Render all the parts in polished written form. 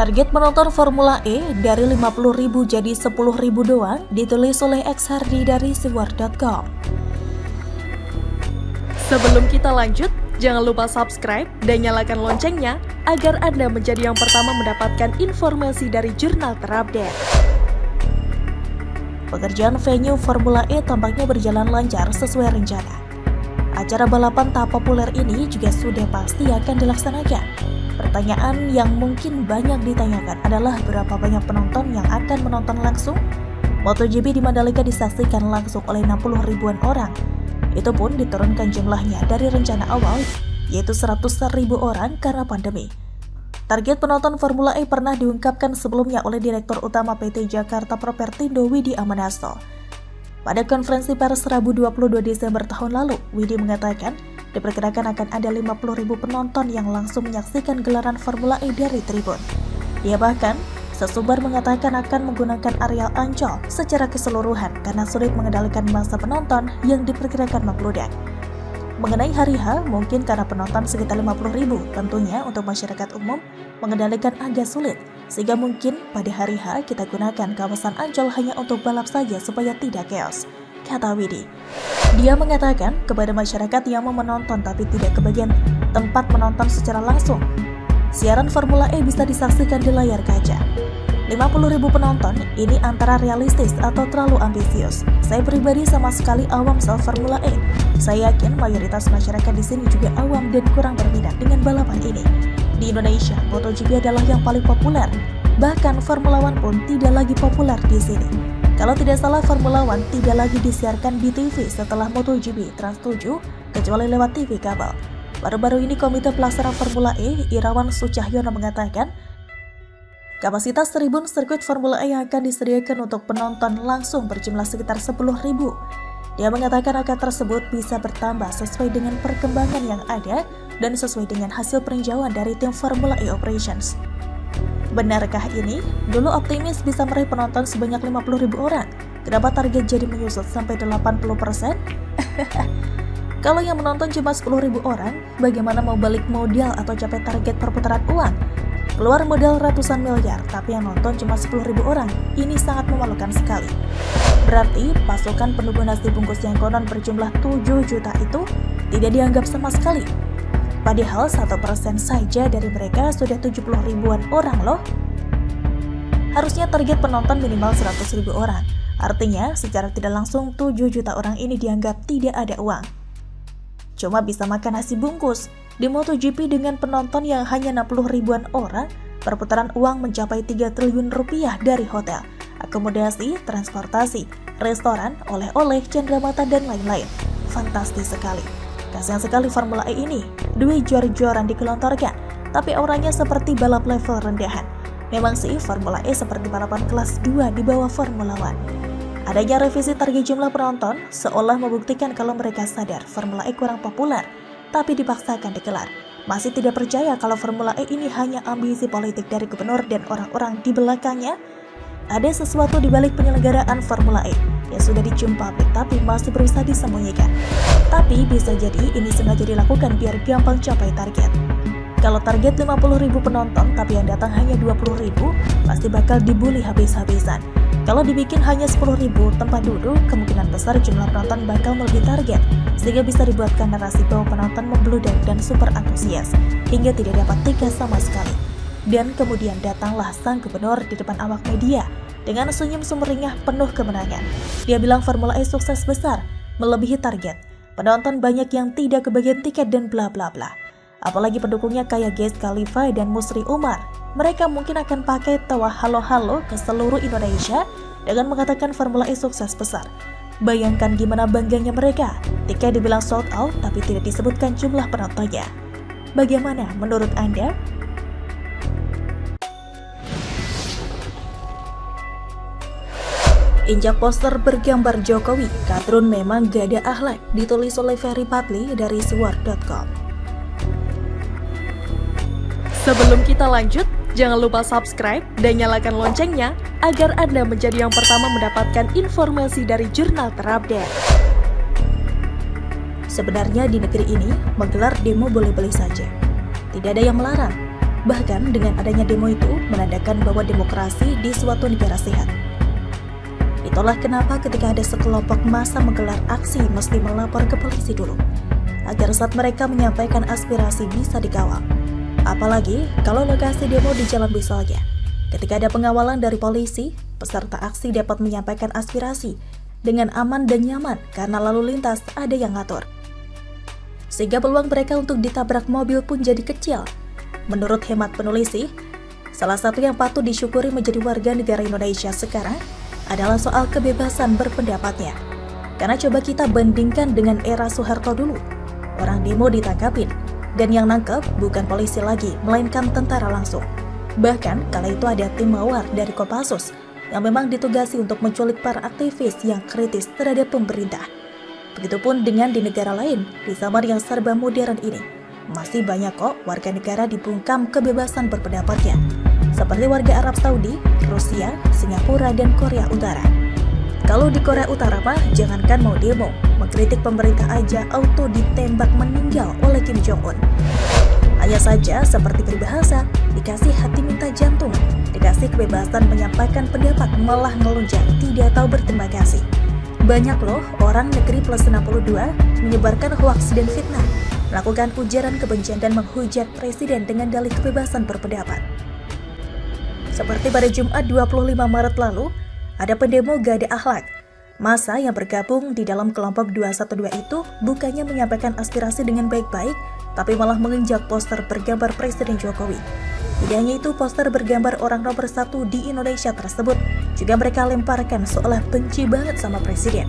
Target penonton Formula E dari 50.000 jadi 10.000 doang, ditulis oleh X Hardy dari siwar.com. Sebelum kita lanjut, jangan lupa subscribe dan nyalakan loncengnya agar Anda menjadi yang pertama mendapatkan informasi dari jurnal terupdate. Pekerjaan venue Formula E tampaknya berjalan lancar sesuai rencana. Acara balapan tak populer ini juga sudah pasti akan dilaksanakan. Pertanyaan yang mungkin banyak ditanyakan adalah berapa banyak penonton yang akan menonton langsung? MotoGP di Mandalika disaksikan langsung oleh 60 ribuan orang. Itu pun diturunkan jumlahnya dari rencana awal, yaitu 100.000 orang karena pandemi. Target penonton Formula E pernah diungkapkan sebelumnya oleh Direktur Utama PT Jakarta Propertindo Widi Amanasto. Pada konferensi pers Rabu 22 Desember tahun lalu, Widi mengatakan diperkirakan akan ada 50.000 penonton yang langsung menyaksikan gelaran Formula E dari tribun. Dia bahkan sesumbar mengatakan akan menggunakan areal Ancol secara keseluruhan karena sulit mengendalikan massa penonton yang diperkirakan membludak. Mengenai hari H, mungkin karena penonton sekitar 50.000, tentunya untuk masyarakat umum mengendalikan agak sulit, sehingga mungkin pada hari H kita gunakan kawasan Ancol hanya untuk balap saja supaya tidak chaos, kata Widi. Dia mengatakan kepada masyarakat yang mau menonton tapi tidak kebagian tempat menonton secara langsung, siaran Formula E bisa disaksikan di layar kaca. 50.000 penonton ini antara realistis atau terlalu ambisius. Saya pribadi sama sekali awam soal Formula E. Saya yakin mayoritas masyarakat di sini juga awam dan kurang berminat dengan balapan ini. Di Indonesia, MotoGP adalah yang paling populer. Bahkan Formula One pun tidak lagi populer di sini. Kalau tidak salah, Formula One tidak lagi disiarkan di TV setelah MotoGP Trans 7, kecuali lewat TV kabel. Baru-baru ini Komite Pelaksana Formula E, Irawan Sucahyono mengatakan, kapasitas tribun sirkuit Formula E yang akan disediakan untuk penonton langsung berjumlah sekitar 10.000. Dia mengatakan angka tersebut bisa bertambah sesuai dengan perkembangan yang ada dan sesuai dengan hasil peninjauan dari tim Formula E Operations. Benarkah ini? Dulu optimis bisa meraih penonton sebanyak 50.000 orang. Kenapa target jadi menyusut sampai 80%? Kalau yang menonton cuma 10.000 orang, bagaimana mau balik modal atau capai target perputaran uang? Keluar modal ratusan miliar, tapi yang nonton cuma 10.000 orang. Ini sangat memalukan sekali. Berarti pasukan pendukung nasi bungkus yang konon berjumlah 7 juta itu tidak dianggap sama sekali. Padahal 1% saja dari mereka sudah 70 ribuan orang loh. Harusnya target penonton minimal 100.000 orang. Artinya secara tidak langsung 7 juta orang ini dianggap tidak ada uang. Cuma bisa makan nasi bungkus. Di MotoGP dengan penonton yang hanya 60 ribuan orang, perputaran uang mencapai 3 triliun rupiah dari hotel, akomodasi, transportasi, restoran, oleh-oleh, cenderamata, dan lain-lain. Fantastis sekali. Kasihan sekali Formula E ini, duit jor-joran dikelontorkan, tapi auranya seperti balap level rendahan. Memang sih Formula E seperti balapan kelas 2 di bawah Formula One. Adanya revisi target jumlah penonton seolah membuktikan kalau mereka sadar Formula E kurang populer, tapi dipaksakan digelar. Masih tidak percaya kalau Formula E ini hanya ambisi politik dari gubernur dan orang-orang di belakangnya? Ada sesuatu di balik penyelenggaraan Formula E yang sudah dicium publik tapi masih berusaha disembunyikan. Tapi bisa jadi ini sengaja dilakukan biar gampang capai target. Kalau target 50.000 penonton tapi yang datang hanya 20.000, pasti bakal dibully habis-habisan. Kalau dibikin hanya 10.000 tempat duduk, kemungkinan besar jumlah penonton bakal melebihi target, sehingga bisa dibuatkan narasi bahwa penonton membludak dan super antusias, hingga tidak dapat tiket sama sekali. Dan kemudian datanglah sang gubernur di depan awak media, dengan senyum sumringah penuh kemenangan. Dia bilang Formula E sukses besar, melebihi target. Penonton banyak yang tidak kebagian tiket dan bla bla bla. Apalagi pendukungnya kayak Wiz Khalifa dan Musri Umar. Mereka mungkin akan pakai tawa halo-halo ke seluruh Indonesia dengan mengatakan Formula E sukses besar. Bayangkan gimana bangganya mereka. Tiket dibilang sold out tapi tidak disebutkan jumlah penontonnya. Bagaimana menurut Anda? Injak poster bergambar Jokowi, Kadrun memang gak ada akhlak, ditulis oleh Ferry Padli dari siwar.com. Sebelum kita lanjut, jangan lupa subscribe dan nyalakan loncengnya agar Anda menjadi yang pertama mendapatkan informasi dari jurnal terupdate. Sebenarnya di negeri ini, menggelar demo boleh-boleh saja. Tidak ada yang melarang. Bahkan dengan adanya demo itu menandakan bahwa demokrasi di suatu negara sehat. Itulah kenapa ketika ada sekelompok massa menggelar aksi mesti melapor ke polisi dulu, agar saat mereka menyampaikan aspirasi bisa dikawal. Apalagi kalau lokasi demo di jalan misalnya. Ketika ada pengawalan dari polisi, peserta aksi dapat menyampaikan aspirasi dengan aman dan nyaman karena lalu lintas ada yang ngatur. Sehingga peluang mereka untuk ditabrak mobil pun jadi kecil. Menurut hemat penulis sih, salah satu yang patut disyukuri menjadi warga negara Indonesia sekarang adalah soal kebebasan berpendapatnya. Karena coba kita bandingkan dengan era Soeharto dulu. Orang demo ditangkapin, dan yang nangkep bukan polisi lagi, melainkan tentara langsung. Bahkan kala itu ada tim mawar dari Kopassus yang memang ditugasi untuk menculik para aktivis yang kritis terhadap pemerintah. Begitupun dengan di negara lain, di zaman yang serba modern ini, masih banyak kok warga negara dibungkam kebebasan berpendapatnya, seperti warga Arab Saudi, Rusia, Singapura, dan Korea Utara. Kalau di Korea Utara mah, jangankan mau demo, mengkritik pemerintah aja auto ditembak meninggal oleh Kim Jong-un. Hanya saja seperti peribahasa, dikasih hati minta jantung, dikasih kebebasan menyampaikan pendapat malah ngelunjak, tidak tahu berterima kasih. Banyak loh orang negeri plus 62 menyebarkan hoaks dan fitnah, melakukan ujaran kebencian dan menghujat presiden dengan dalih kebebasan berpendapat. Seperti pada Jumat 25 Maret lalu, ada pendemo gak ada akhlak. Massa yang bergabung di dalam kelompok 212 itu bukannya menyampaikan aspirasi dengan baik-baik, tapi malah menginjak poster bergambar Presiden Jokowi. Tidak hanya itu, poster bergambar orang nomor 1 di Indonesia tersebut juga mereka lemparkan seolah benci banget sama presiden.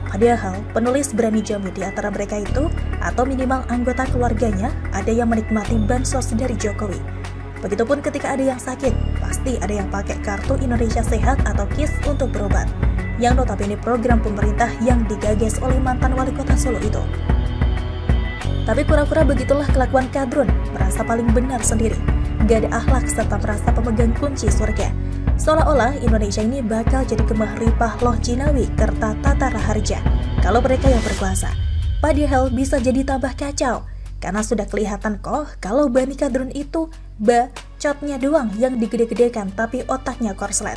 Padahal penulis berani jamin di antara mereka itu, atau minimal anggota keluarganya, ada yang menikmati bansos dari Jokowi. Begitupun ketika ada yang sakit, pasti ada yang pakai kartu Indonesia Sehat atau KIS untuk berobat, yang notabene program pemerintah yang digagas oleh mantan wali kota Solo itu. Tapi pura-pura begitulah kelakuan kadrun, merasa paling benar sendiri, gak ada akhlak serta merasa pemegang kunci surga. Seolah-olah Indonesia ini bakal jadi kemah ripah loh Jinawi kerta tata raharja kalau mereka yang berkuasa. Padahal bisa jadi tambah kacau, karena sudah kelihatan kok kalau Bani Kadrun itu bacotnya doang yang digede-gedekan tapi otaknya korslet.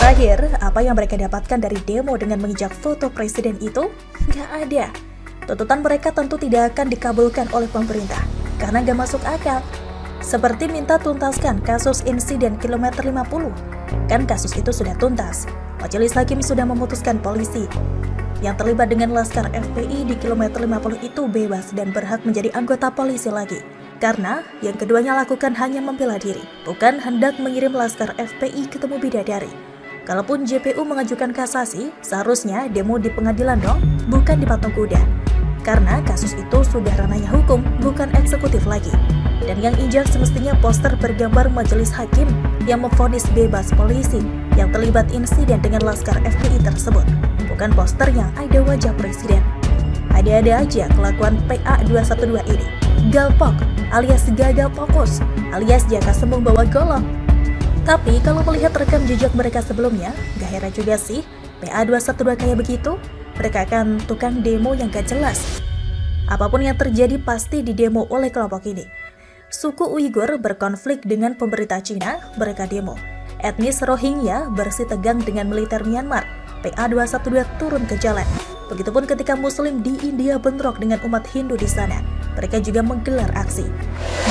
Terakhir, apa yang mereka dapatkan dari demo dengan menginjak foto presiden itu? Gak ada. Tuntutan mereka tentu tidak akan dikabulkan oleh pemerintah karena gak masuk akal. Seperti minta tuntaskan kasus insiden kilometer 50. Kan kasus itu sudah tuntas. Majelis Hakim sudah memutuskan polisi yang terlibat dengan Laskar FPI di kilometer 50 itu bebas dan berhak menjadi anggota polisi lagi. Karena yang keduanya lakukan hanya membela diri, bukan hendak mengirim Laskar FPI ketemu bidadari. Kalaupun JPU mengajukan kasasi, seharusnya demo di pengadilan dong, bukan di patung kuda. Karena kasus itu sudah ranahnya hukum, bukan eksekutif lagi. Dan yang injak semestinya poster bergambar majelis hakim yang memvonis bebas polisi yang terlibat insiden dengan Laskar FPI tersebut, bukan poster yang ada wajah presiden. Ada-ada aja kelakuan PA212 ini. Galpok alias gagal fokus alias jaka sembung bawa golong. Tapi kalau melihat rekam jejak mereka sebelumnya, gak heran juga sih PA212 kayak begitu. Mereka akan tukang demo yang gak jelas. Apapun yang terjadi pasti didemo oleh kelompok ini. Suku Uighur berkonflik dengan pemerintah Cina, mereka demo. Etnis Rohingya bersih tegang dengan militer Myanmar, PA212 turun ke jalan. Begitupun ketika Muslim di India bentrok dengan umat Hindu di sana, mereka juga menggelar aksi.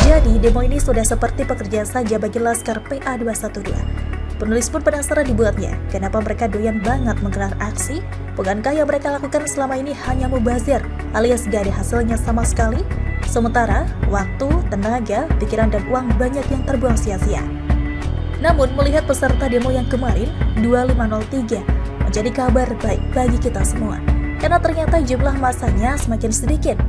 Jadi demo ini sudah seperti pekerjaan saja bagi Laskar PA212. Penulis pun penasaran dibuatnya, kenapa mereka doyan banget menggelar aksi? Bukankah yang mereka lakukan selama ini hanya mubazir, alias gak ada hasilnya sama sekali? Sementara, waktu, tenaga, pikiran, dan uang banyak yang terbuang sia-sia. Namun, melihat peserta demo yang kemarin, 2503, menjadi kabar baik bagi kita semua. Karena ternyata jumlah masanya semakin sedikit.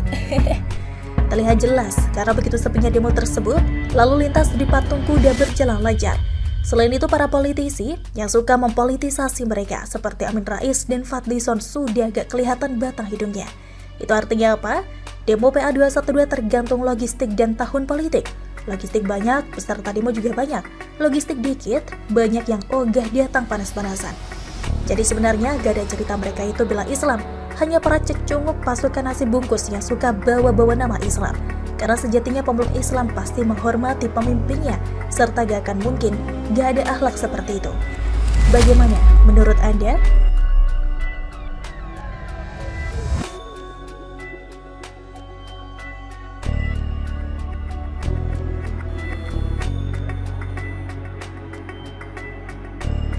Terlihat jelas, karena begitu sepinya demo tersebut, lalu lintas di patung kuda berjalan lancar. Selain itu, para politisi yang suka mempolitisasi mereka seperti Amin Rais dan Fadlizon sudah gak kelihatan batang hidungnya. Itu artinya apa? Demo PA212 tergantung logistik dan tahun politik. Logistik banyak, peserta demo juga banyak. Logistik dikit, banyak yang ogah datang panas-panasan. Jadi sebenarnya gak ada cerita mereka itu bela Islam, hanya para cecunguk pasukan nasi bungkus yang suka bawa-bawa nama Islam. Karena sejatinya pemeluk Islam pasti menghormati pemimpinnya, serta gak akan mungkin gak ada akhlak seperti itu. Bagaimana menurut Anda?